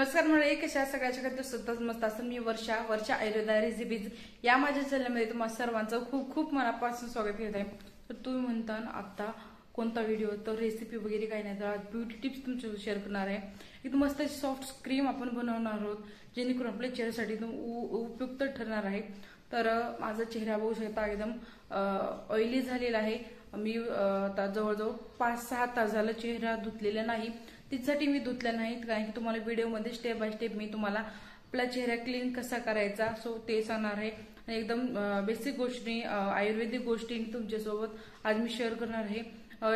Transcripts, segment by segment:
नमस्कार मंडळी, कशा सगळ्याच्या करते सुद्धा मस्त असं. मी वर्षा आयुर्वेदा रेसिपीज या माझ्या चॅनलमध्ये तुम्हाला सर्वांचं खूप खूप मनापासून स्वागत करत आहे. तर तुम्ही म्हणता आता कोणता व्हिडिओ, तर रेसिपी वगैरे काही नाही, तर ब्युटी टिप्स तुमच्यासोबत शेअर करणार आहे. एकदम मस्त सॉफ्ट क्रीम आपण बनवणार आहोत, जेणेकरून आपल्या चेहऱ्यासाठी एकदम उपयुक्त ठरणार आहे. तर माझा चेहरा बघू शकता एकदम ऑइली झालेला आहे. मी आता जवळजवळ 5-6 तास झालं चेहरा धुतलेला नाही. त्यासाठी मी धुतला नाही, कारण की तुम्हाला व्हिडिओमध्ये स्टेप बाय स्टेप मी तुम्हाला आपला चेहरा क्लीन कसा करायचा सो ते सांगणार आहे. आणि एकदम बेसिक गोष्टी, आयुर्वेदिक गोष्टी तुमच्यासोबत आज मी शेअर करणार आहे.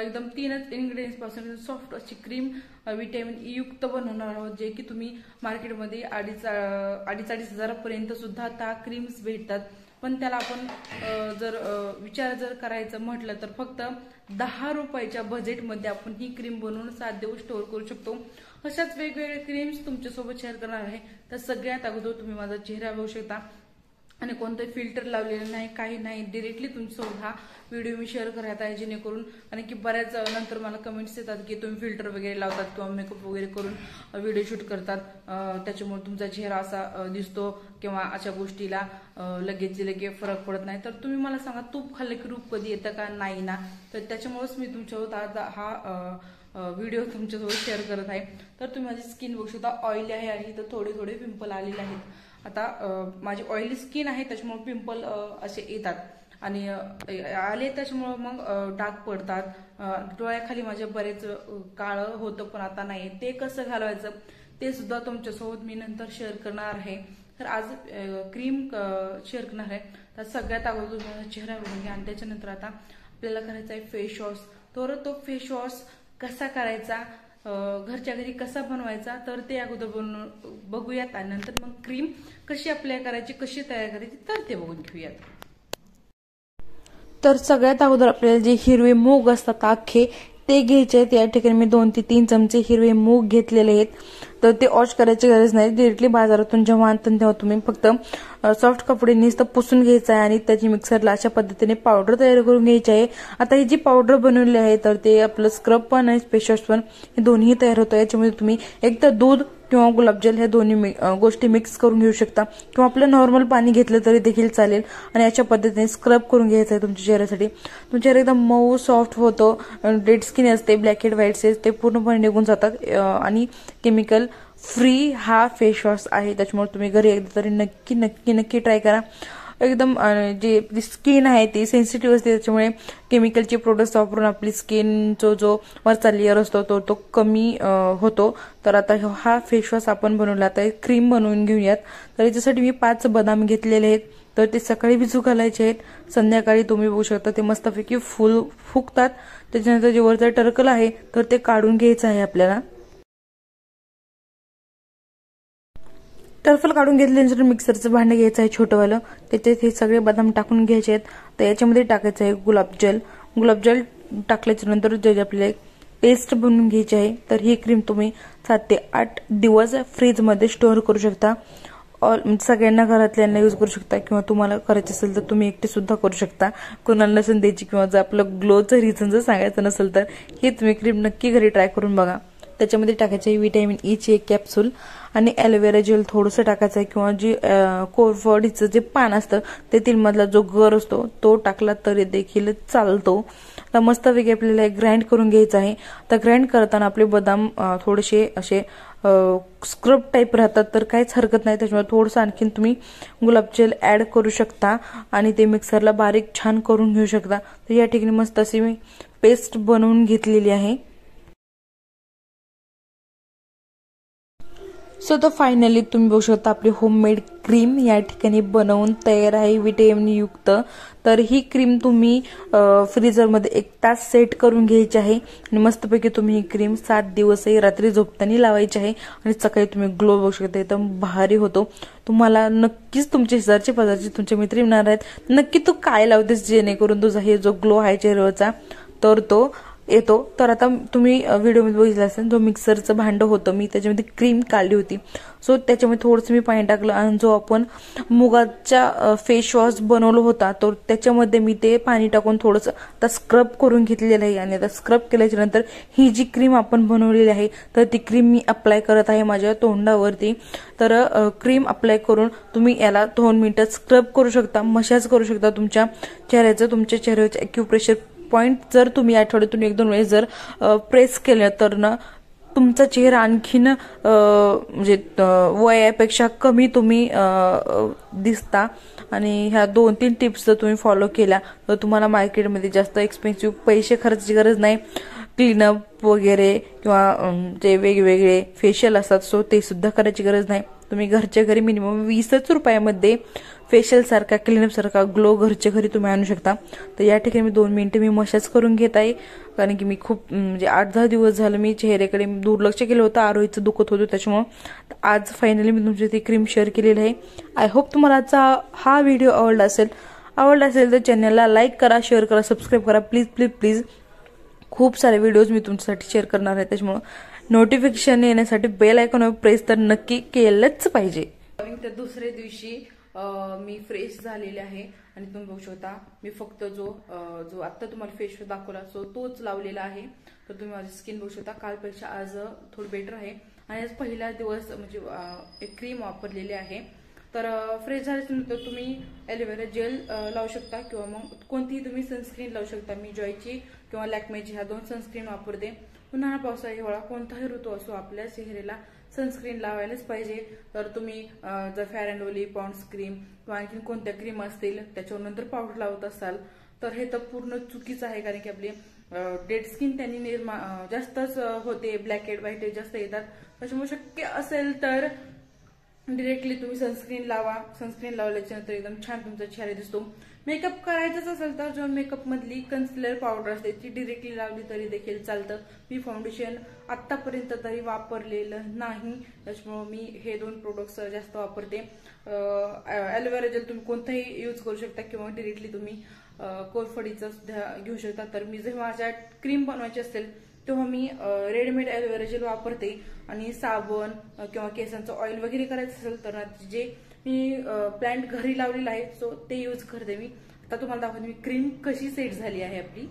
एकदम 3च इन्ग्रेडियंट्स पासून सॉफ्ट अशी क्रीम व्हिटॅमिन ई युक्त बनवणार आहोत, जे की तुम्ही मार्केटमध्ये 2,500 हजारापर्यंत सुद्धा त्या क्रीम्स भेटतात. पण त्याला आपण विचार करायचं म्हटलं तर फक्त 10 रुपयाच्या बजेटमध्ये आपण ही क्रीम बनवून 7 दिवस स्टोअर करू शकतो. अशाच वेगवेगळे क्रीम्स तुमच्यासोबत शेअर करणार आहे. तर सगळ्यात अगोदर तुम्ही माझा चेहरा बघू शकता आणि कोणतं फिल्टर लावलेलं नाही, काही नाही. डिरेक्टली तुमच्यासोबत हा व्हिडिओ मी शेअर करत आहे, जेणेकरून आणि की बऱ्याच नंतर मला कमेंट्स येतात की तुम्ही फिल्टर वगैरे लावतात किंवा मेकअप वगैरे करून व्हिडिओ शूट करतात, त्याच्यामुळे तुमचा चेहरा असा दिसतो किंवा अशा गोष्टीला लगेच फरक पडत नाही. तर तुम्ही मला सांगा, तूप खाल्लं की रूप कधी येतं का? नाही ना. तर त्याच्यामुळेच मी तुमच्यासोबत आज हा व्हिडिओ तुमच्यासोबत शेअर करत आहे. तर तुम्ही माझी स्किन बघू शकता, ऑइली आहे आणि इथं थोडे पिंपल आलेले आहेत. आता माझी ऑइली स्किन आहे, त्याच्यामुळे पिंपल असे येतात आणि आले त्याच्यामुळे मग डाग पडतात. डोळ्याखाली माझ्या बरेच काळं होतं, पण आता नाही. ते कसं घालवायचं ते सुद्धा तुमच्यासोबत मी नंतर शेअर करणार आहे. तर आज क्रीम शेअर करणार आहे. तर सगळ्यात अगोदर माझा चेहरा बघून घ्या आणि त्याच्यानंतर आता आपल्याला करायचा आहे फेस वॉश. तर तो फेस वॉश कसा करायचा, घरच्या घरी कसा बनवायचा, तर ते अगोदर बघूयात आणि नंतर मग क्रीम कशी अप्लाय करायची, कशी तयार करायची, तर ते बघून घेऊयात. तर सगळ्यात अगोदर आपल्याला जे हिरवे मूग असतात अख्खे ते घ्यायचे आहेत. या ठिकाणी मी 2 ते 3 चमचे हिरवे मूग घेतलेले आहेत. तर ते वॉश करायची गरज नाही, डिरेक्टली बाजारातून जेव्हा आणतात तेव्हा तुम्ही फक्त सॉफ्ट कपडे नुसतं पुसून घ्यायचं आहे आणि त्याची मिक्सरला अशा पद्धतीने पावडर तयार करून घ्यायची आहे. आता ही जी पावडर बनवली आहे, तर ते आपलं स्क्रब पण आणि फेस वॉश पण हे दोन्ही तयार होतं. याच्यामध्ये तुम्ही एक तर दूध किंवा गुलाबजल ह्या दोन्ही गोष्टी मिक्स करून घेऊ शकता, किंवा आपलं नॉर्मल पाणी घेतलं तरी देखील चालेल. आणि अशा पद्धतीने स्क्रब करून घ्यायचं आहे तुमच्या चेहऱ्यासाठी. तुमच्या चेहरा एकदम मऊ सॉफ्ट होतो. डेड स्किन असते, ब्लॅक हेड व्हाईट हेड ते पूर्णपणे निघून जातात आणि केमिकल फ्री हा फेस वॉश आहे. त्याच्यामुळे तुम्ही घरी एकदा तरी नक्की ट्राय करा. एकदम जे स्किन आहे ती सेन्सिटिव्ह असते, त्याच्यामुळे केमिकलचे प्रोडक्ट्स वापरून आपली स्किनचा जो वरचा लेअर असतो तो कमी होतो. तर आता हा फेस वॉश आपण बनवला, आता क्रीम बनवून घेऊयात. तर याच्यासाठी मी 5 बदाम घेतलेले आहेत. तर ते सकाळी भिजू घालायचे आहेत, संध्याकाळी तुम्ही बघू शकता ते मस्तपैकी फुगतात. त्याच्यानंतर जे वरचं टर्कल आहे तर ते काढून घ्यायचं आहे आपल्याला. टर्फल काढून घेतल्यानंतर मिक्सरचं भांडं घ्यायचं आहे छोटंवालं, त्याच्यात हे सगळे बदाम टाकून घ्यायचे आहेत. तर याच्यामध्ये टाकायचं आहे गुलाबजल टाकल्याच्या नंतर जे आपल्याला पेस्ट बनवून घ्यायची आहे. तर ही क्रीम तुम्ही 7 ते 8 दिवस फ्रीजमध्ये स्टोअर करू शकता. सगळ्यांना घरातल्यांना यूज करू शकता, किंवा तुम्हाला करायचं असेल तर तुम्ही एकटे सुद्धा करू शकता. कोणाला नसेल द्यायची, किंवा जर आपलं ग्लोचं रिझन जर सांगायचं नसेल तर हे तुम्ही क्रीम नक्की घरी ट्राय करून बघा. त्याच्यामध्ये टाकायचे व्हिटॅमिन ई ची 1 कॅप्सूल आणि ॲलोवेरा जेल थोडंसं टाकायचं आहे, किंवा जी कोरफडीचं जे पान असतं तेथील मधला जो गर असतो तो टाकला तरी देखील चालतो. तर मस्तपैकी आपल्याला ग्राइंड करून घ्यायचं आहे. तर ग्राइंड करताना आपले बदाम थोडेसे असे स्क्रब टाईप राहतात, तर काहीच हरकत नाही. त्याच्यामुळे थोडंसं आणखीन तुम्ही गुलाबजल ऍड करू शकता आणि ते मिक्सरला बारीक छान करून घेऊ शकता. तर या ठिकाणी मस्त अशी मी पेस्ट बनवून घेतलेली आहे. सो तर फायनली तुम्ही बघू शकता आपली होममेड क्रीम या ठिकाणी बनवून तयार आहे, व्हिटॅमिन युक्त. तर ही क्रीम तुम्ही फ्रीजरमध्ये 1 तास सेट करून घ्यायची आहे आणि मस्तपैकी तुम्ही ही क्रीम 7 दिवसही रात्री झोपताना लावायची आहे आणि सकाळी तुम्ही ग्लो बघू शकता, एकदम भारी होतो. तुम्हाला नक्कीच तुमचे शेजारचे पाजारचे तुमचे मित्र येणार आहेत, नक्की तू काय लावतेस जेणेकरून तुझा हे जो ग्लो आहे चेहऱ्यावरचा तर तो येतो. तर आता तुम्ही व्हिडिओमध्ये बघितलं असेल, जो मिक्सरचं भांडं होतं मी त्याच्यामध्ये क्रीम काढली होती. सो त्याच्यामध्ये थोडंसं मी पाणी टाकलं आणि जो आपण मुगाचा फेस वॉश बनवला होता तो त्याच्यामध्ये मी ते पाणी टाकून थोडंसं आता स्क्रब करून घेतलेलं आहे. आणि आता स्क्रब केल्याच्या नंतर ही जी क्रीम आपण बनवलेली आहे तर ती क्रीम मी अप्लाय करत आहे माझ्या तोंडावरती. तर क्रीम अप्लाय करून तुम्ही याला 2 मिनिटं स्क्रब करू शकता, मसाज करू शकता तुमच्या चेहऱ्याचं. तुमच्या चेहऱ्याचं ॲक्युप्रेशर पॉइंट जर तुम्ही आठवड्यातून 1-2 वेळेस जर प्रेस केलं तर ना तुमचा चेहरा आणखीन म्हणजे वयापेक्षा कमी तुम्ही दिसता. आणि ह्या 2-3 टिप्स जर तुम्ही फॉलो केल्या तर तुम्हाला मार्केटमध्ये जास्त एक्सपेन्सिव्ह पैसे खर्चाची गरज नाही. क्लीनअप वगैरे किंवा जे वेगवेगळे फेशियल असतात सो ते सुद्धा करायची गरज नाही. तुम्ही घरच्या घरी मिनिमम 20च रुपयामध्ये फेशियल सारखा क्लीनअप सारखा ग्लो घरच्या घरी तुम्ही आणू शकता. तर या ठिकाणी मी 2 मिनिटं मी मसाज करून घेत आहे. कारण की मी खूप म्हणजे 8-10 दिवस झालं मी चेहऱ्याकडे दुर्लक्ष केलं होतं, आरोहीचं दुखत होतं. त्याच्यामुळं आज फायनली मी तुमची ती क्रीम शेअर केलेली आहे. आय होप तुम्हाला आजचा हा व्हिडिओ आवडला असेल तर चॅनलला लाईक करा, शेअर करा, सबस्क्राईब करा. Please please please. खूप सारे व्हिडिओज मी तुमच्यासाठी शेअर करणार आहे, त्याच्यामुळं नोटिफिकेशन येण्यासाठी बेल आयकॉनवर प्रेस तर नक्की केलंच पाहिजे. तर दुसऱ्या दिवशी मी फ्रेश झालेले आहे आणि तुम्ही बघू शकता मी फक्त जो आता तुम्हाला फेस वॉश दाखवला सो तोच लावलेला आहे. तर तुम्ही माझी स्किन बघू शकता कालपेक्षा आज थोडी बेटर आहे. आणि आज पहिला दिवस म्हणजे एक क्रीम वापरलेली आहे. तर फ्रेश झाल्यानंतर तुम्ही एलोवेरा जेल लावू शकता किंवा मग कोणतीही तुम्ही सनस्क्रीन लावू शकता. मी जॉयची किंवा लॅक्मेची ह्या 2 सनस्क्रीन वापरते. उन्हाळा पावसाळा हिवाळा कोणताही ऋतू असो आपल्या चेहऱ्याला सनस्क्रीन लावायलाच पाहिजे. तर तुम्ही जर fair and lovely, Pond's cream किंवा आणखी कोणत्या क्रीम असतील त्याच्यावर नंतर पावडर लावत असाल तर हे तर पूर्ण चुकीचं आहे. कारण की आपली डेड स्किन त्यांनी जास्तच होते, ब्लॅक हेड व्हाईट हेड जास्त येतात. त्याच्यामुळे शक्य असेल तर डिरेक्टली तुम्ही सनस्क्रीन लावा. सनस्क्रीन लावल्याच्या नंतर एकदम छान तुमचा चेहरा दिसतो. मेकअप करायचाच असेल तर जो मेकअप मधली कन्सिलर पावडर असते ती डिरेक्टली लावली तरी देखील चालतं. मी फाउंडेशन आतापर्यंत तरी वापरलेलं नाही, त्याच्यामुळे मी हे 2 प्रोडक्ट्स जास्त वापरते. ॲलोवेरा जेल तुम्ही कोणताही यूज करू शकता किंवा डिरेक्टली तुम्ही कोरफडीचा सुद्धा घेऊ शकता. तर मी जेव्हा माझ्या क्रीम बनवायची असेल तेव्हा मी रेडीमेड ॲलोवेरा जेल वापरते. आणि साबण किंवा केसांचं ऑइल वगैरे करायचं असेल तर जे मी प्लांट घरी लावलेला आहे सो ते यूज करते मी. आता तुम्हाला दाखवते मी क्रीम कशी सेट झाली आहे आपली.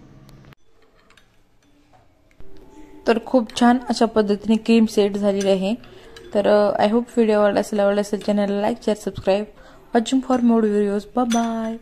तर खूप छान अशा पद्धतीने क्रीम सेट झालेली आहे. तर आय होप व्हिडिओ आवडला असेल चॅनलला like share subscribe. Watching for more videos. Bye bye.